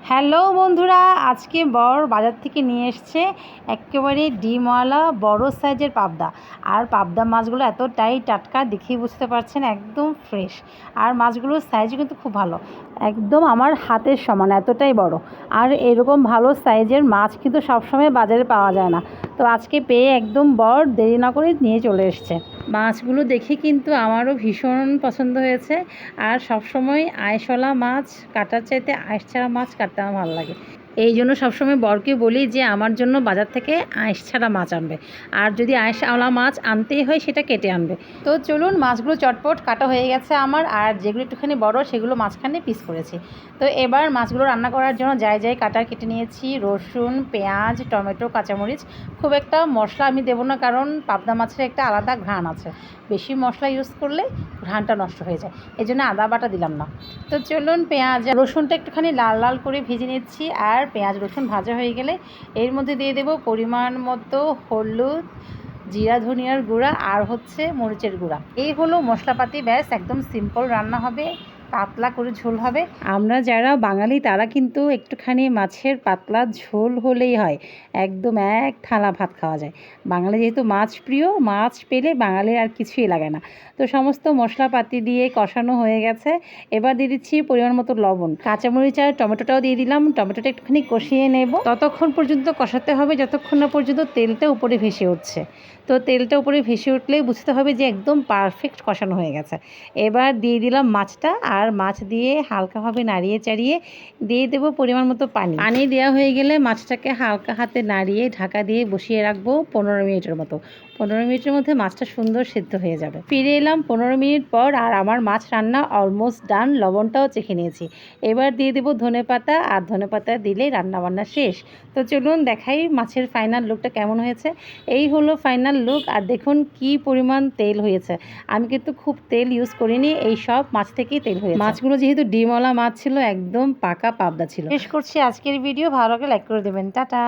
Hello বন্ধুরা, আজকে বর বাজার থেকে নিয়ে এসছে একেবারে ডিমওয়ালা বড় সাইজের পাবদা। আর পাবদা মাছগুলো এতটাই টাটকা, দেখেই বুঝতে পারছেন, একদম ফ্রেশ। আর মাছগুলোর সাইজও কিন্তু খুব ভালো, একদম আমার হাতের সমান, এতটাই বড়। আর এরকম ভালো সাইজের মাছ কিন্তু সবসময় বাজারে পাওয়া যায় না। তো আজকে পেয়ে একদম বর দেরি না করে নিয়ে চলে এসছে। মাছগুলো দেখে কিন্তু আমারও ভীষণ পছন্দ হয়েছে। আর সবসময় আঁশওয়ালা মাছ কাটার চাইতে আঁশ ছাড়া মাছ কাটতে আমার ভালো লাগে। এই জন্য সবসময় বরকে বলি যে আমার জন্য বাজার থেকে আঁশ ছাড়া মাছ আনবে, আর যদি আঁশওয়ালা মাছ আনতেই হয় সেটা কেটে আনবে। তো চলুন, মাছগুলো চটপট কাটা হয়ে গেছে আমার, আর যেগুলো একটুখানি বড় সেগুলো মাঝখানে পিস করেছি। তো এবার মাছগুলো রান্না করার জন্য যাই কাটার কেটে নিয়েছি। রসুন, পেঁয়াজ, টমেটো, কাঁচামরিচ। খুব একটা মশলা আমি দেবো না, কারণ পাবদা মাছের একটা আলাদা ঘ্রাণ আছে, বেশি মশলা ইউজ করলে ঘ্রাণটা নষ্ট হয়ে যায়, এই জন্য আদা বাটা দিলাম না। তো চলুন, পেঁয়াজ রসুনটা একটুখানি লাল লাল করে ভেজে নিচ্ছি। আর পেঁয়াজ রসুন ভাজা হয়ে গেলে এর মধ্যে দিয়ে দেবো পরিমাণ মতো হলুদ, জিরা ধনিয়ার গুঁড়া, আর মরিচের গুঁড়া। এই হলো মশলাপাতি, ব্যাস একদম সিম্পল রান্না হবে, পাতলা করে ঝোল হবে। আমরা যারা বাঙালি তারা কিন্তু একটুখানি মাছের পাতলা ঝোল হলেই হয়, একদম এক থালা ভাত খাওয়া যায়। বাঙালি যেহেতু মাছ প্রিয়, মাছ পেলে বাঙালির আর কিছুই লাগে না। তো সমস্ত মশলাপাতি দিয়ে কষানো হয়ে গেছে। এবার দিয়ে দিচ্ছি পরিমাণ মতো লবণ, কাঁচামরিচ আর টমেটোটাও দিয়ে দিলাম। টমেটোটা একটুখানি কষিয়ে নেব, ততক্ষণ পর্যন্ত কষাতে হবে যতক্ষণ না পর্যন্ত তেলটা উপরে ভেসে উঠছে। তো তেলটা উপরে ভেসে উঠলেই বুঝতে হবে যে একদম পারফেক্ট কষানো হয়ে গেছে। এবার দিয়ে দিলাম মাছটা, আর মাছ দিয়ে হালকাভাবে নাড়িয়ে চাড়িয়ে দিয়ে দেবো পরিমাণ মতো পানি। পানি দেওয়া হয়ে গেলে মাছটাকে হালকা হাতে নাড়িয়ে ঢাকা দিয়ে বসিয়ে রাখবো 15 মিনিটের মতো। 15 মিনিটের মধ্যে মাছটা সুন্দর সেদ্ধ হয়ে যাবে। ফিরে এলাম 15 মিনিট পর, আর আমার মাছ রান্না অলমোস্ট ডান। লবণটাও চেখে নিয়েছি। এবার দিয়ে দেবো ধনেপাতা, আর ধনেপাতা দিলেই রান্নাবান্না শেষ। তো চলুন দেখাই মাছের ফাইনাল লুকটা কেমন হয়েছে। এই হলো ফাইনাল লুক, আর দেখুন কি পরিমাণ তেল হয়েছে। আমি কিন্তু খুব তেল ইউজ করিনি, এই সব মাছ থেকেই তেল হয়েছে। মাছগুলো যেহেতু ডিমওয়ালা মাছ ছিল, একদম পাকা পাবদা ছিল। শেষ করছি আজকের ভিডিও, ভালো লাগলে লাইক করে দেবেন। টাটা।